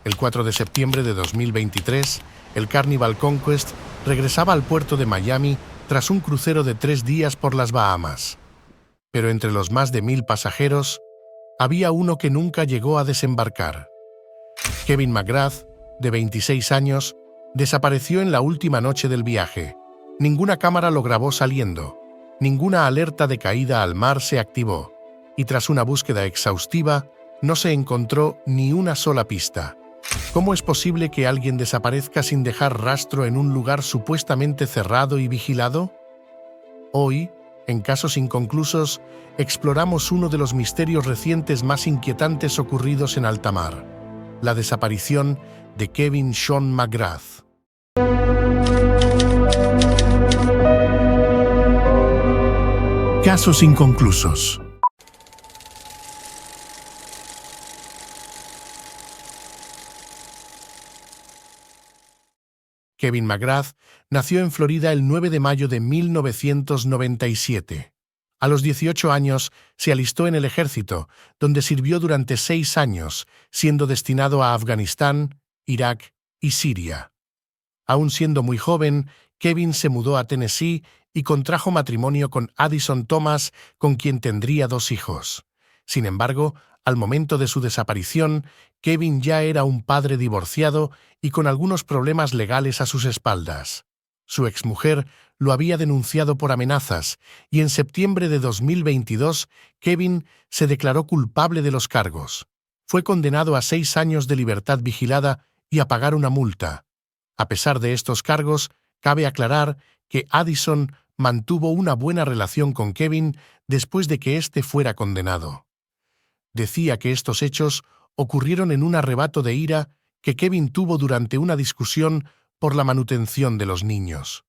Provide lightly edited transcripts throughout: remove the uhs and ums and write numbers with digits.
El 4 de septiembre de 2023, el Carnival Conquest regresaba al puerto de Miami tras un crucero de 3 días por las Bahamas. Pero entre los más de 1000 pasajeros, había uno que nunca llegó a desembarcar. Kevin McGrath, de 26 años, desapareció en la última noche del viaje. Ninguna cámara lo grabó saliendo, ninguna alerta de caída al mar se activó, y tras una búsqueda exhaustiva, no se encontró ni una sola pista. ¿Cómo es posible que alguien desaparezca sin dejar rastro en un lugar supuestamente cerrado y vigilado? Hoy, en Casos Inconclusos, exploramos uno de los misterios recientes más inquietantes ocurridos en alta mar: la desaparición de Kevin Sean McGrath. Casos Inconclusos. Kevin McGrath nació en Florida el 9 de mayo de 1997. A los 18 años se alistó en el ejército, donde sirvió durante 6 años, siendo destinado a Afganistán, Irak y Siria. Aún siendo muy joven, Kevin se mudó a Tennessee y contrajo matrimonio con Addison Thomas, con quien tendría 2 hijos. Sin embargo, al momento de su desaparición, Kevin ya era un padre divorciado y con algunos problemas legales a sus espaldas. Su exmujer lo había denunciado por amenazas y en septiembre de 2022, Kevin se declaró culpable de los cargos. Fue condenado a 6 años de libertad vigilada y a pagar una multa. A pesar de estos cargos, cabe aclarar que Addison mantuvo una buena relación con Kevin después de que éste fuera condenado. Decía que estos hechos ocurrieron en un arrebato de ira que Kevin tuvo durante una discusión por la manutención de los niños.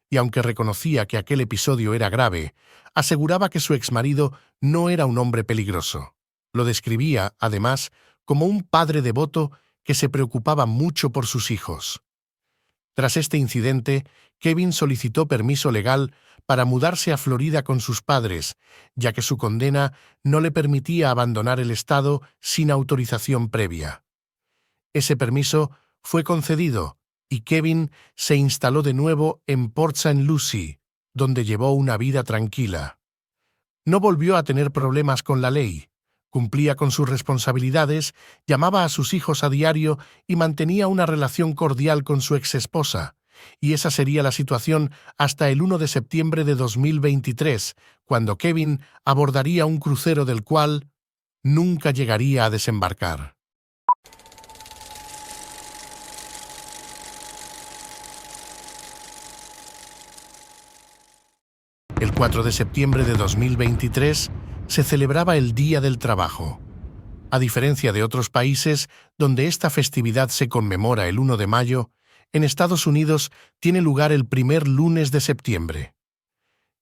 Y aunque reconocía que aquel episodio era grave, aseguraba que su exmarido no era un hombre peligroso. Lo describía, además, como un padre devoto que se preocupaba mucho por sus hijos. Tras este incidente, Kevin solicitó permiso legal para mudarse a Florida con sus padres, ya que su condena no le permitía abandonar el estado sin autorización previa. Ese permiso fue concedido y Kevin se instaló de nuevo en Port St. Lucie, donde llevó una vida tranquila. No volvió a tener problemas con la ley, cumplía con sus responsabilidades, llamaba a sus hijos a diario y mantenía una relación cordial con su exesposa. Y esa sería la situación hasta el 1 de septiembre de 2023, cuando Kevin abordaría un crucero del cual nunca llegaría a desembarcar. El 4 de septiembre de 2023 se celebraba el Día del Trabajo. A diferencia de otros países donde esta festividad se conmemora el 1 de mayo, en Estados Unidos tiene lugar el primer lunes de septiembre.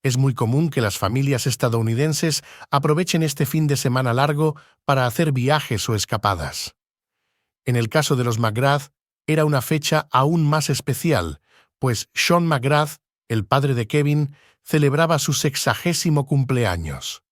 Es muy común que las familias estadounidenses aprovechen este fin de semana largo para hacer viajes o escapadas. En el caso de los McGrath, era una fecha aún más especial, pues Sean McGrath, el padre de Kevin, celebraba su 60º cumpleaños.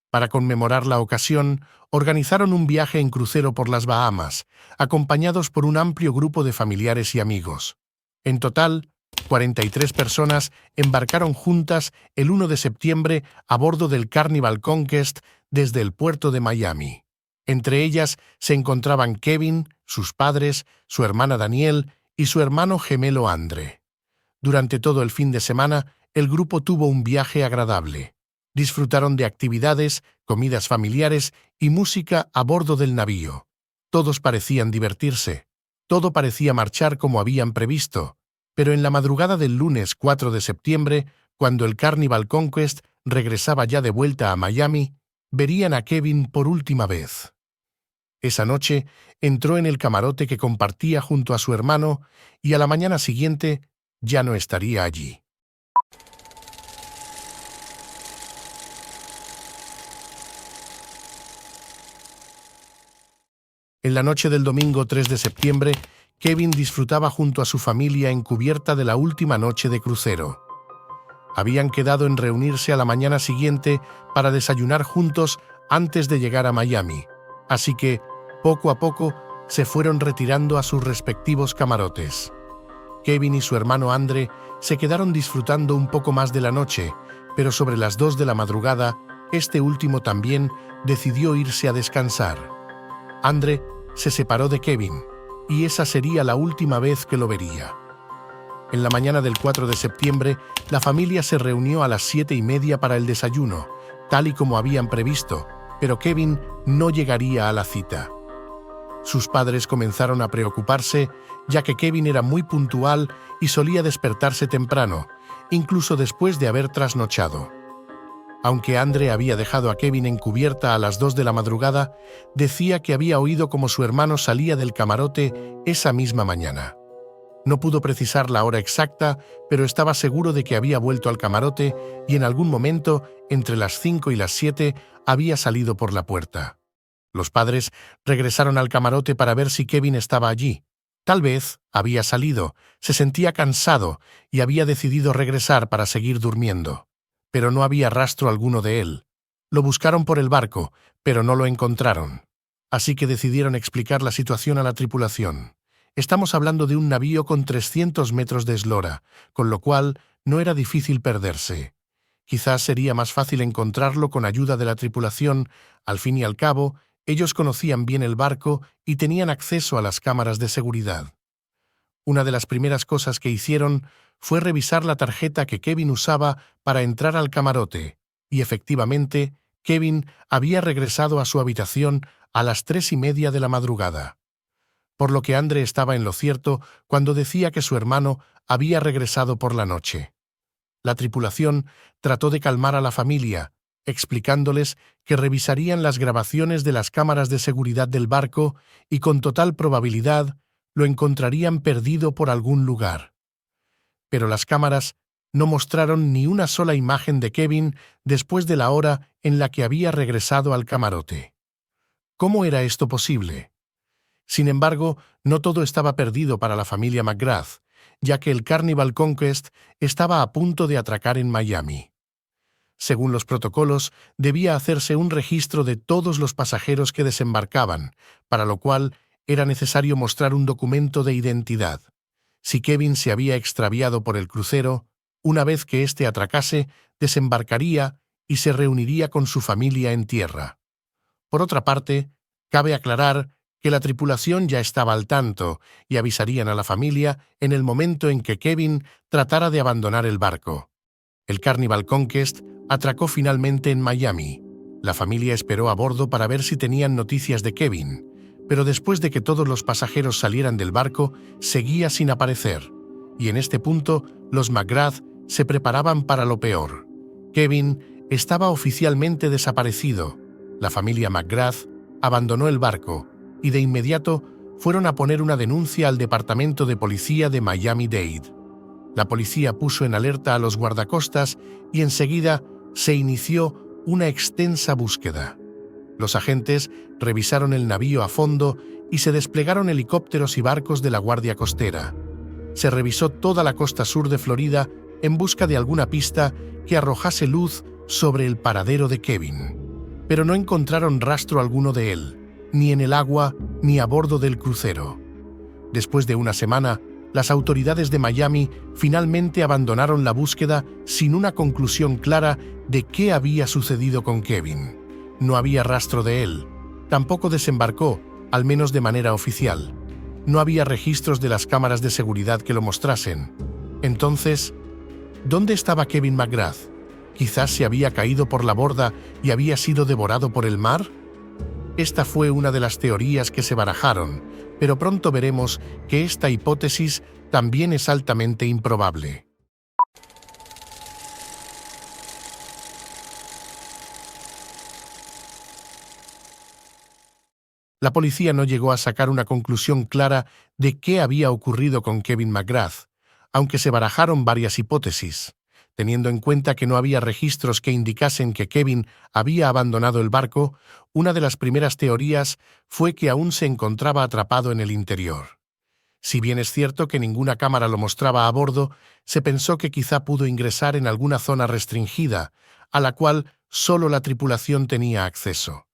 Para conmemorar la ocasión, organizaron un viaje en crucero por las Bahamas, acompañados por un amplio grupo de familiares y amigos. En total, 43 personas embarcaron juntas el 1 de septiembre a bordo del Carnival Conquest desde el puerto de Miami. Entre ellas se encontraban Kevin, sus padres, su hermana Danielle y su hermano gemelo Andre. Durante todo el fin de semana, el grupo tuvo un viaje agradable. Disfrutaron de actividades, comidas familiares y música a bordo del navío. Todos parecían divertirse. Todo parecía marchar como habían previsto. Pero en la madrugada del lunes 4 de septiembre, cuando el Carnival Conquest regresaba ya de vuelta a Miami, verían a Kevin por última vez. Esa noche entró en el camarote que compartía junto a su hermano y a la mañana siguiente ya no estaría allí. En la noche del domingo 3 de septiembre, Kevin disfrutaba junto a su familia en cubierta de la última noche de crucero. Habían quedado en reunirse a la mañana siguiente para desayunar juntos antes de llegar a Miami, así que, poco a poco, se fueron retirando a sus respectivos camarotes. Kevin y su hermano Andre se quedaron disfrutando un poco más de la noche, pero sobre las 2 de la madrugada, este último también decidió irse a descansar. Andre se separó de Kevin, y esa sería la última vez que lo vería. En la mañana del 4 de septiembre, la familia se reunió a las 7:30 para el desayuno, tal y como habían previsto, pero Kevin no llegaría a la cita. Sus padres comenzaron a preocuparse, ya que Kevin era muy puntual y solía despertarse temprano, incluso después de haber trasnochado. Aunque Andre había dejado a Kevin en cubierta a las 2 de la madrugada, decía que había oído cómo su hermano salía del camarote esa misma mañana. No pudo precisar la hora exacta, pero estaba seguro de que había vuelto al camarote y en algún momento, entre las 5 y las 7, había salido por la puerta. Los padres regresaron al camarote para ver si Kevin estaba allí. Tal vez había salido, se sentía cansado y había decidido regresar para seguir durmiendo. Pero no había rastro alguno de él. Lo buscaron por el barco, pero no lo encontraron. Así que decidieron explicar la situación a la tripulación. Estamos hablando de un navío con 300 metros de eslora, con lo cual no era difícil perderse. Quizás sería más fácil encontrarlo con ayuda de la tripulación. Al fin y al cabo, ellos conocían bien el barco y tenían acceso a las cámaras de seguridad. Una de las primeras cosas que hicieron fue revisar la tarjeta que Kevin usaba para entrar al camarote, y efectivamente, Kevin había regresado a su habitación a las 3:30 de la madrugada. Por lo que Andre estaba en lo cierto cuando decía que su hermano había regresado por la noche. La tripulación trató de calmar a la familia, explicándoles que revisarían las grabaciones de las cámaras de seguridad del barco y con total probabilidad lo encontrarían perdido por algún lugar. Pero las cámaras no mostraron ni una sola imagen de Kevin después de la hora en la que había regresado al camarote. ¿Cómo era esto posible? Sin embargo, no todo estaba perdido para la familia McGrath, ya que el Carnival Conquest estaba a punto de atracar en Miami. Según los protocolos, debía hacerse un registro de todos los pasajeros que desembarcaban, para lo cual era necesario mostrar un documento de identidad. Si Kevin se había extraviado por el crucero, una vez que éste atracase, desembarcaría y se reuniría con su familia en tierra. Por otra parte, cabe aclarar que la tripulación ya estaba al tanto y avisarían a la familia en el momento en que Kevin tratara de abandonar el barco. El Carnival Conquest atracó finalmente en Miami. La familia esperó a bordo para ver si tenían noticias de Kevin, pero después de que todos los pasajeros salieran del barco, seguía sin aparecer, y en este punto los McGrath se preparaban para lo peor. Kevin estaba oficialmente desaparecido. La familia McGrath abandonó el barco y de inmediato fueron a poner una denuncia al Departamento de Policía de Miami-Dade. La policía puso en alerta a los guardacostas y enseguida se inició una extensa búsqueda. Los agentes revisaron el navío a fondo y se desplegaron helicópteros y barcos de la Guardia Costera. Se revisó toda la costa sur de Florida en busca de alguna pista que arrojase luz sobre el paradero de Kevin. Pero no encontraron rastro alguno de él, ni en el agua ni a bordo del crucero. Después de una semana, las autoridades de Miami finalmente abandonaron la búsqueda sin una conclusión clara de qué había sucedido con Kevin. No había rastro de él. Tampoco desembarcó, al menos de manera oficial. No había registros de las cámaras de seguridad que lo mostrasen. Entonces, ¿dónde estaba Kevin McGrath? ¿Quizás se había caído por la borda y había sido devorado por el mar? Esta fue una de las teorías que se barajaron, pero pronto veremos que esta hipótesis también es altamente improbable. La policía no llegó a sacar una conclusión clara de qué había ocurrido con Kevin McGrath, aunque se barajaron varias hipótesis. Teniendo en cuenta que no había registros que indicasen que Kevin había abandonado el barco, una de las primeras teorías fue que aún se encontraba atrapado en el interior. Si bien es cierto que ninguna cámara lo mostraba a bordo, se pensó que quizá pudo ingresar en alguna zona restringida, a la cual solo la tripulación tenía acceso.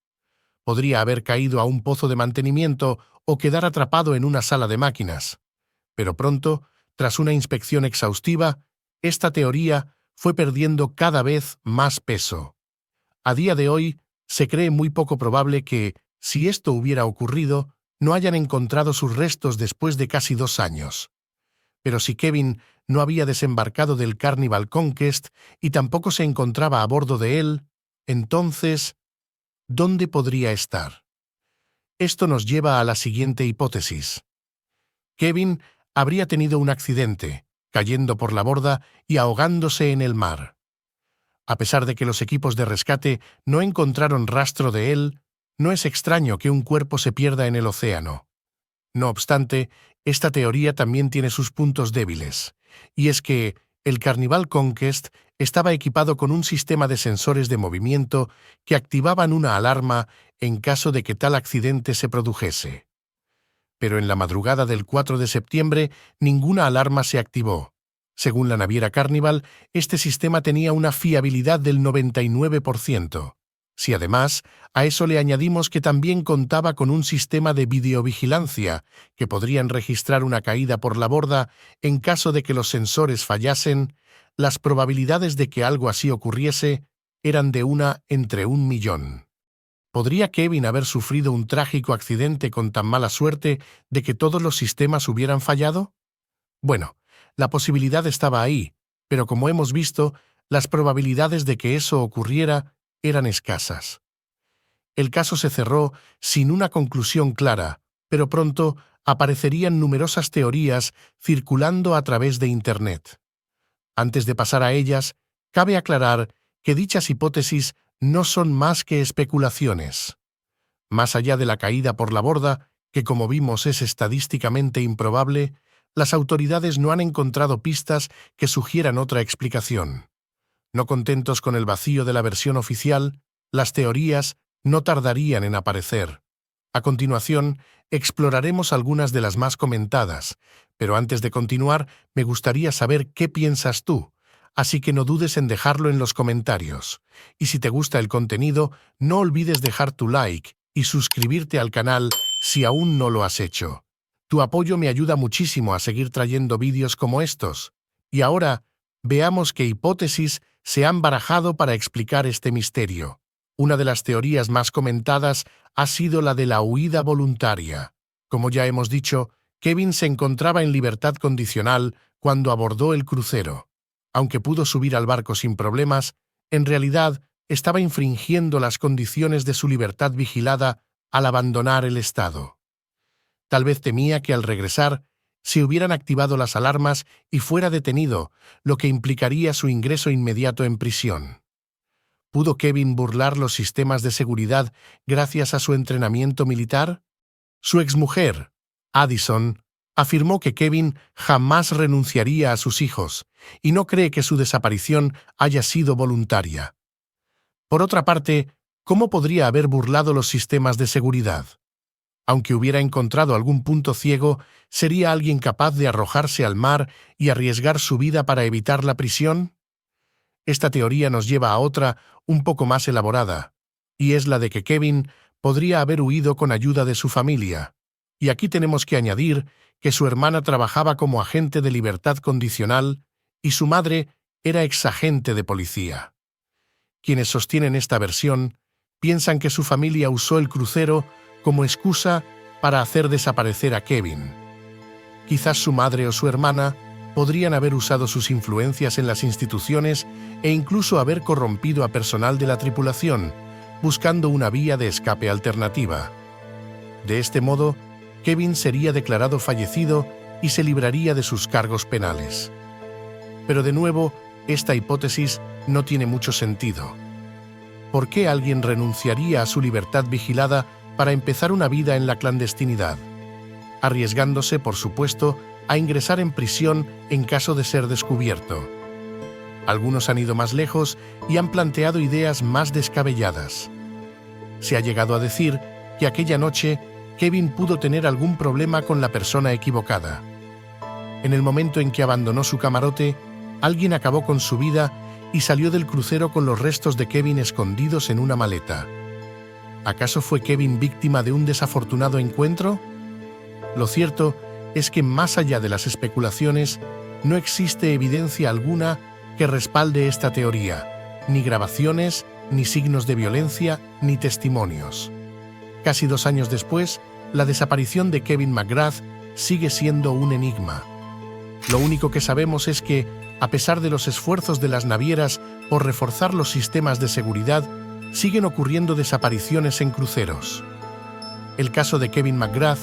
Podría haber caído a un pozo de mantenimiento o quedar atrapado en una sala de máquinas. Pero pronto, tras una inspección exhaustiva, esta teoría fue perdiendo cada vez más peso. A día de hoy, se cree muy poco probable que, si esto hubiera ocurrido, no hayan encontrado sus restos después de casi 2 años. Pero si Kevin no había desembarcado del Carnival Conquest y tampoco se encontraba a bordo de él, entonces, ¿dónde podría estar? Esto nos lleva a la siguiente hipótesis. Kevin habría tenido un accidente, cayendo por la borda y ahogándose en el mar. A pesar de que los equipos de rescate no encontraron rastro de él, no es extraño que un cuerpo se pierda en el océano. No obstante, esta teoría también tiene sus puntos débiles, y es que el Carnival Conquest estaba equipado con un sistema de sensores de movimiento que activaban una alarma en caso de que tal accidente se produjese. Pero en la madrugada del 4 de septiembre ninguna alarma se activó. Según la naviera Carnival, este sistema tenía una fiabilidad del 99%. Si además a eso le añadimos que también contaba con un sistema de videovigilancia que podrían registrar una caída por la borda en caso de que los sensores fallasen, las probabilidades de que algo así ocurriese eran de 1 entre 1.000.000. ¿Podría Kevin haber sufrido un trágico accidente con tan mala suerte de que todos los sistemas hubieran fallado? Bueno, la posibilidad estaba ahí, pero como hemos visto, las probabilidades de que eso ocurriera eran escasas. El caso se cerró sin una conclusión clara, pero pronto aparecerían numerosas teorías circulando a través de Internet. Antes de pasar a ellas, cabe aclarar que dichas hipótesis no son más que especulaciones. Más allá de la caída por la borda, que como vimos es estadísticamente improbable, las autoridades no han encontrado pistas que sugieran otra explicación. No contentos con el vacío de la versión oficial, las teorías no tardarían en aparecer. A continuación, exploraremos algunas de las más comentadas, pero antes de continuar, me gustaría saber qué piensas tú, así que no dudes en dejarlo en los comentarios. Y si te gusta el contenido, no olvides dejar tu like y suscribirte al canal si aún no lo has hecho. Tu apoyo me ayuda muchísimo a seguir trayendo vídeos como estos. Y ahora, veamos qué hipótesis se han barajado para explicar este misterio. Una de las teorías más comentadas ha sido la de la huida voluntaria. Como ya hemos dicho, Kevin se encontraba en libertad condicional cuando abordó el crucero. Aunque pudo subir al barco sin problemas, en realidad estaba infringiendo las condiciones de su libertad vigilada al abandonar el estado. Tal vez temía que al regresar se hubieran activado las alarmas y fuera detenido, lo que implicaría su ingreso inmediato en prisión. ¿Pudo Kevin burlar los sistemas de seguridad gracias a su entrenamiento militar? Su exmujer, Addison, afirmó que Kevin jamás renunciaría a sus hijos y no cree que su desaparición haya sido voluntaria. Por otra parte, ¿cómo podría haber burlado los sistemas de seguridad? Aunque hubiera encontrado algún punto ciego, ¿sería alguien capaz de arrojarse al mar y arriesgar su vida para evitar la prisión? Esta teoría nos lleva a otra un poco más elaborada, y es la de que Kevin podría haber huido con ayuda de su familia. Y aquí tenemos que añadir que su hermana trabajaba como agente de libertad condicional y su madre era exagente de policía. Quienes sostienen esta versión piensan que su familia usó el crucero como excusa para hacer desaparecer a Kevin. Quizás su madre o su hermana podrían haber usado sus influencias en las instituciones e incluso haber corrompido a personal de la tripulación, buscando una vía de escape alternativa. De este modo, Kevin sería declarado fallecido y se libraría de sus cargos penales. Pero de nuevo, esta hipótesis no tiene mucho sentido. ¿Por qué alguien renunciaría a su libertad vigilada para empezar una vida en la clandestinidad? Arriesgándose, por supuesto, a ingresar en prisión en caso de ser descubierto. Algunos han ido más lejos y han planteado ideas más descabelladas. Se ha llegado a decir que aquella noche Kevin pudo tener algún problema con la persona equivocada. En el momento en que abandonó su camarote, alguien acabó con su vida y salió del crucero con los restos de Kevin escondidos en una maleta. ¿Acaso fue Kevin víctima de un desafortunado encuentro? Lo cierto es que más allá de las especulaciones, no existe evidencia alguna que respalde esta teoría, ni grabaciones, ni signos de violencia, ni testimonios. Casi 2 años después, la desaparición de Kevin McGrath sigue siendo un enigma. Lo único que sabemos es que, a pesar de los esfuerzos de las navieras por reforzar los sistemas de seguridad, siguen ocurriendo desapariciones en cruceros. El caso de Kevin McGrath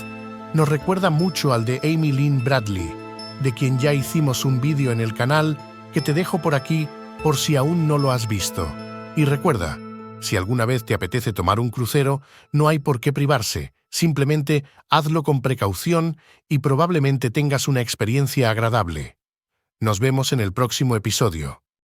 nos recuerda mucho al de Amy Lynn Bradley, de quien ya hicimos un vídeo en el canal que te dejo por aquí por si aún no lo has visto. Y recuerda, si alguna vez te apetece tomar un crucero, no hay por qué privarse, simplemente hazlo con precaución y probablemente tengas una experiencia agradable. Nos vemos en el próximo episodio.